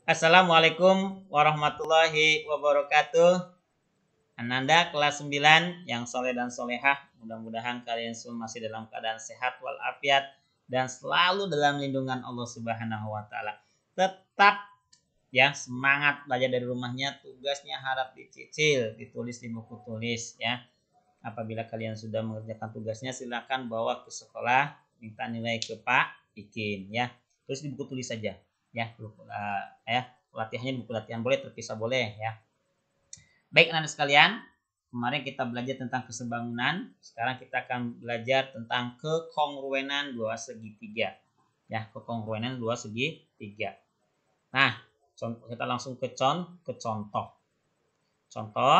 Assalamualaikum warahmatullahi wabarakatuh. Ananda kelas 9 yang soleh dan solehah. Mudah-mudahan kalian semua masih dalam keadaan sehat walafiat dan selalu dalam lindungan Allah Subhanahu wa taala. Tetap ya semangat belajar dari rumahnya, tugasnya harap dicicil, ditulis di buku tulis ya. Apabila kalian sudah mengerjakan tugasnya silakan bawa ke sekolah, minta nilai ke Pak Ikin ya. Terus di buku tulis saja ya. Latihannya di buku latihan boleh, terpisah boleh ya. Baik anak-anak sekalian, kemarin kita belajar tentang kesebangunan, sekarang kita akan belajar tentang kekongruenan dua segitiga. Ya, kekongruenan dua segitiga. Nah, kita langsung ke contoh. Contoh,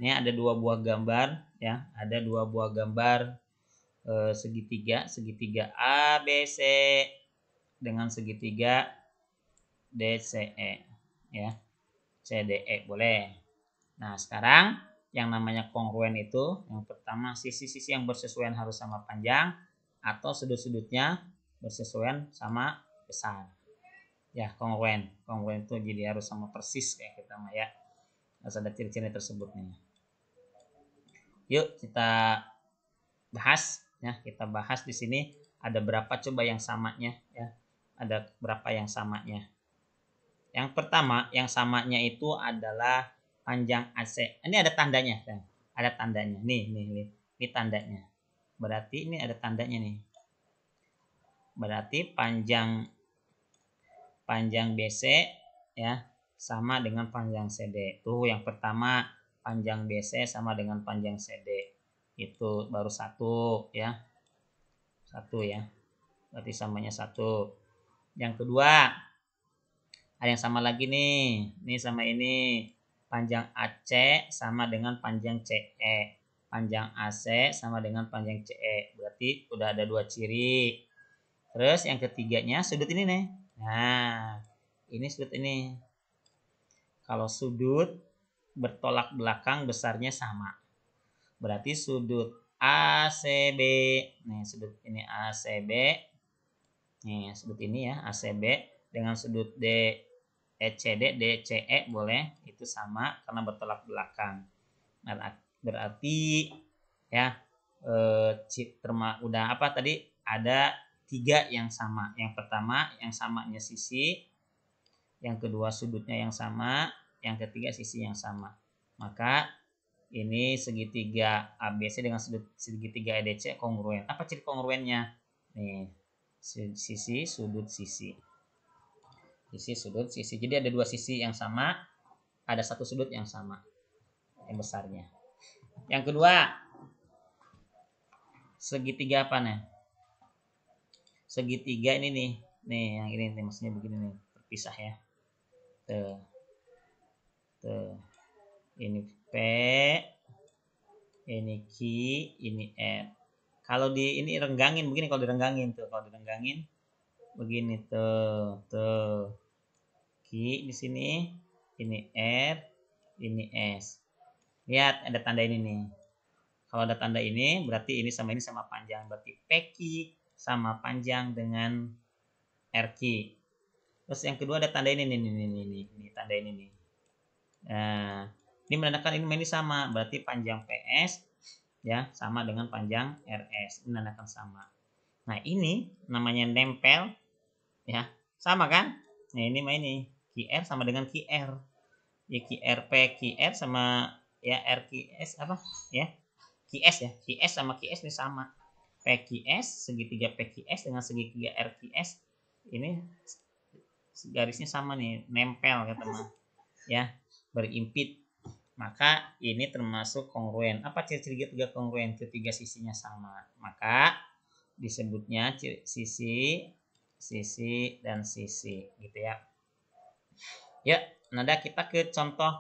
ini ada dua buah gambar ya, ada dua buah gambar segitiga ABC dengan segitiga DCE ya. CDE boleh. Nah, sekarang yang namanya kongruen itu yang pertama sisi-sisi yang bersesuaian harus sama panjang atau sudut-sudutnya bersesuaian sama besar. Ya, kongruen. Kongruen itu jadi harus sama persis kayak kita mah ya. Harus ada ciri-ciri tersebut nih. Yuk kita bahas ya, kita bahas di sini ada berapa coba yang samanya ya. Ada berapa yang samanya. Yang pertama, yang samanya itu adalah panjang AC. Ini ada tandanya, ada tandanya. Nih, ini tandanya. Berarti ini ada tandanya nih. Berarti panjang BC ya sama dengan panjang CD. Tuh yang pertama panjang BC sama dengan panjang CD. Itu baru satu ya. Satu ya. Berarti samanya satu. Yang kedua ada yang sama lagi nih. Ini sama ini. Panjang AC sama dengan panjang CE. Panjang AC sama dengan panjang CE. Berarti udah ada dua ciri. Terus yang ketiganya sudut ini nih. Nah, ini sudut ini. Kalau sudut bertolak belakang besarnya sama. Berarti sudut ACB. Nih, sudut ini ACB. Nih, sudut ini ya, ACB dengan sudut ECD, DCE boleh, itu sama karena bertolak belakang. Nah, berarti ya udah apa tadi? Ada tiga yang sama. Yang pertama yang samanya sisi, yang kedua sudutnya yang sama, yang ketiga sisi yang sama. Maka ini segitiga ABC dengan sudut segitiga EDC kongruen. Apa ciri kongruennya? Nih, sisi, sudut, sisi. Sisi, sudut, sisi. Jadi ada dua sisi yang sama, ada satu sudut yang sama, yang besarnya. Yang kedua, segitiga apa nih? Segitiga ini nih, yang ini nih, maksudnya begini nih, terpisah ya. Tuh, ini P, ini Q, ini R. Kalau di ini renggangin begini, kalau direnggangin tuh, begini tuh. Q di sini, ini R, ini S. Lihat ada tanda ini nih. Kalau ada tanda ini berarti ini sama panjang. Berarti PQ sama panjang dengan RQ. Terus yang kedua ada tanda ini nih, tanda ini nih. Nah, ini menandakan ini sama. Berarti panjang PS ya sama dengan panjang RS. Ini menandakan sama. Nah, ini namanya nempel ya. Sama kan? Nah, ini QR sama dengan QR. Ya QRP QR sama ya RQS apa ya? QS ya. QS sama QS ini sama. PQS segitiga PQS dengan segitiga RQS ini garisnya sama nih, nempel kata teman. Ya, berimpit. Maka ini termasuk kongruen. Apa ciri-ciri ketiga kongruen? Ketiga sisinya sama. Maka disebutnya sisi, dan sisi gitu ya. Ya, nada kita ke contoh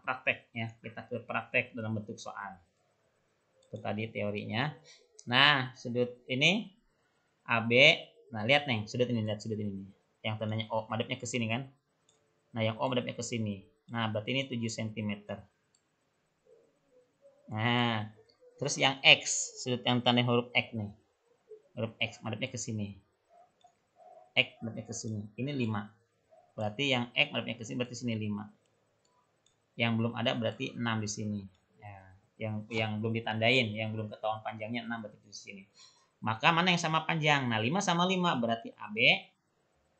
praktek ya. Kita ke praktek dalam bentuk soal. Itu tadi teorinya. Nah, sudut ini AB. Nah, lihat nih, sudut ini. Yang tandanya O, madepnya ke sini kan? Nah, yang O madepnya ke sini. Nah, berarti ini 7 cm. Nah, terus yang X, sudut yang tanda huruf X nih. Huruf X madepnya ke sini. X madepnya ke sini. Ini 5. Berarti yang X madepnya ke sini berarti sini 5. Yang belum ada berarti 6 di sini. Ya, yang belum ditandain, yang belum ketahuan panjangnya 6 berarti di sini. Maka mana yang sama panjang? Nah, 5 sama 5 berarti AB.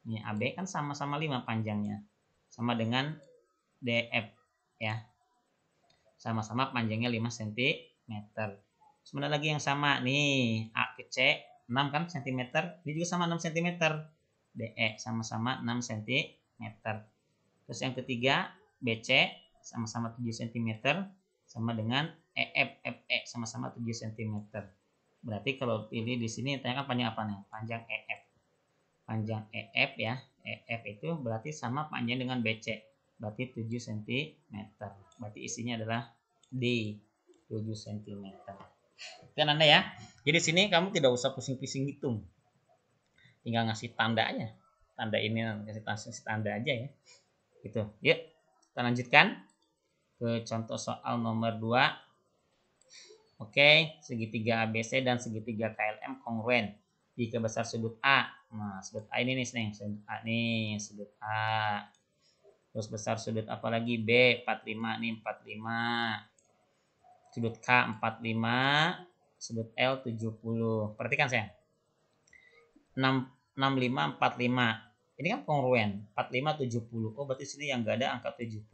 Ini AB kan sama-sama 5 panjangnya. Sama dengan DF ya. Sama-sama panjangnya 5 cm. Sebenarnya lagi yang sama nih, A ke C 6 kan cm, ini juga sama 6 cm. DE sama-sama 6 cm. Terus yang ketiga BC sama-sama 7 cm sama dengan EF FE sama-sama 7 cm. Berarti kalau pilih di sini tanyakan panjang apa nih? Panjang EF. Panjang EF ya. EF itu berarti sama panjang dengan BC. Berarti 7 cm. Berarti isinya adalah D 7 cm. Itu Anda ya. Jadi sini kamu tidak usah pusing-pusing hitung. Tinggal ngasih tanda aja. Tanda ini kasih tanda aja ya. Gitu. Yuk, kita lanjutkan ke contoh soal nomor 2. Oke, segitiga ABC dan segitiga KLM kongruen jika besar sudut A. Nah, sudut A ini nih, sudut A nih, sudut A. Terus besar sudut apa lagi? B, 45 nih, 45. Sudut K 45, sudut L 70. Perhatikan saya. 65 45. Ini kan kongruen. 45 70. Oh, berarti sini yang enggak ada angka 70.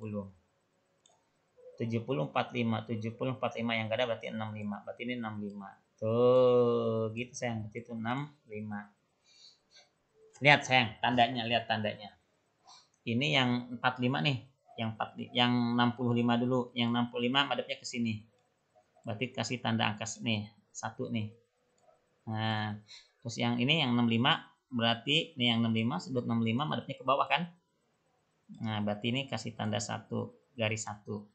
70 45, 70 45 yang enggak ada berarti 65. Berarti ini 65. Tuh, gitu sayang. Berarti itu 65. Lihat sayang, tandanya, lihat tandanya. Ini yang 45 nih, yang 65 dulu. Yang 65 madepnya ke sini. Berarti kasih tanda angka nih, 1 nih. Nah, terus yang ini yang 65 berarti nih yang 65 sudut 65 madepnya ke bawah kan? Nah, berarti ini kasih tanda 1 garis 1.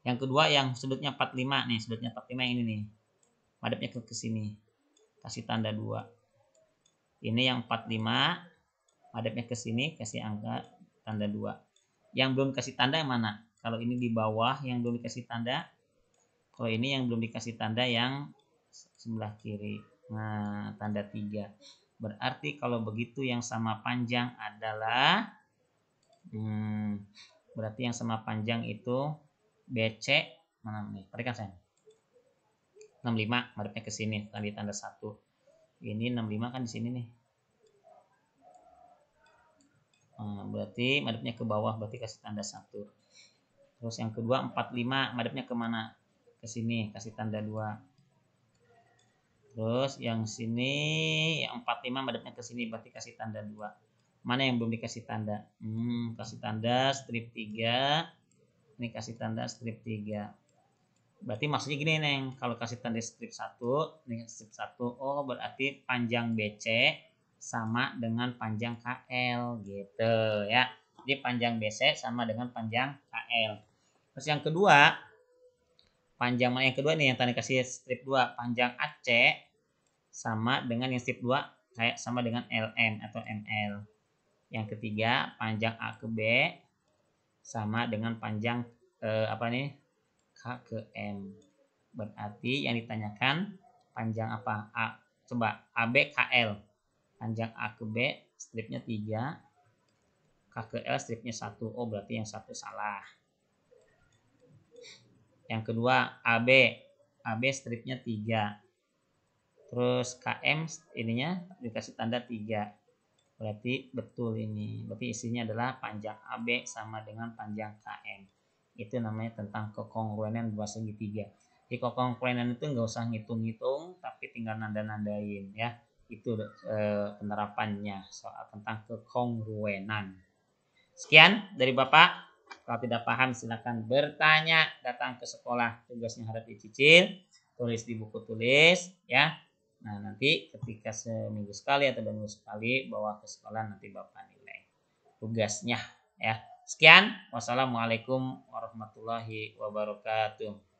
Yang kedua yang sudutnya 45 nih, sudutnya 45 yang ini nih. Madepnya ke sini. Kasih tanda 2. Ini yang 45 madepnya ke sini, kasih angka tanda 2. Yang belum kasih tanda yang mana? Kalau ini di bawah yang belum dikasih tanda. Kalau ini yang belum dikasih tanda yang sebelah kiri. Nah, tanda 3. Berarti kalau begitu yang sama panjang adalah berarti yang sama panjang itu BC mana nih? Perhatikan saya. 65 madepnya ke sini, tadi tanda 1. Ini 65 kan di sini nih. Nah, berarti madepnya ke bawah, berarti kasih tanda 1. Terus yang kedua 45 madepnya kemana? Ke sini, kasih tanda 2. Terus yang sini yang 45 madepnya ke sini, berarti kasih tanda 2. Mana yang belum dikasih tanda? Kasih tanda strip 3. Ini kasih tanda strip 3. Berarti maksudnya gini Neng, kalau kasih tanda strip 1, ini strip 1, oh berarti panjang BC sama dengan panjang KL gitu ya. Jadi panjang BC sama dengan panjang KL. Terus yang kedua, panjang yang kedua nih yang tadi kasih strip 2, panjang AC sama dengan yang strip 2 kayak sama dengan LM atau ML. Yang ketiga, panjang A ke B sama dengan panjang apa nih? K ke M. Berarti yang ditanyakan panjang apa? A. Coba AB KL. Panjang A ke B stripnya 3. K ke L stripnya 1. Oh, berarti yang satu salah. Yang kedua AB. AB stripnya 3. Terus KM ininya dikasih tanda 3. Berarti betul ini. Berarti isinya adalah panjang AB sama dengan panjang KM. Itu namanya tentang kekongruenan dua segitiga. Di kekongruenan itu nggak usah ngitung-ngitung, tapi tinggal nanda-nandain ya. Itu penerapannya soal tentang kekongruenan. Sekian dari Bapak. Kalau tidak paham silakan bertanya, datang ke sekolah. Tugasnya harap dicicil, tulis di buku tulis ya. Nah, nanti ketika seminggu sekali atau 2 minggu sekali bawa ke sekolah, nanti Bapak nilai tugasnya ya. Sekian, wassalamualaikum warahmatullahi wabarakatuh.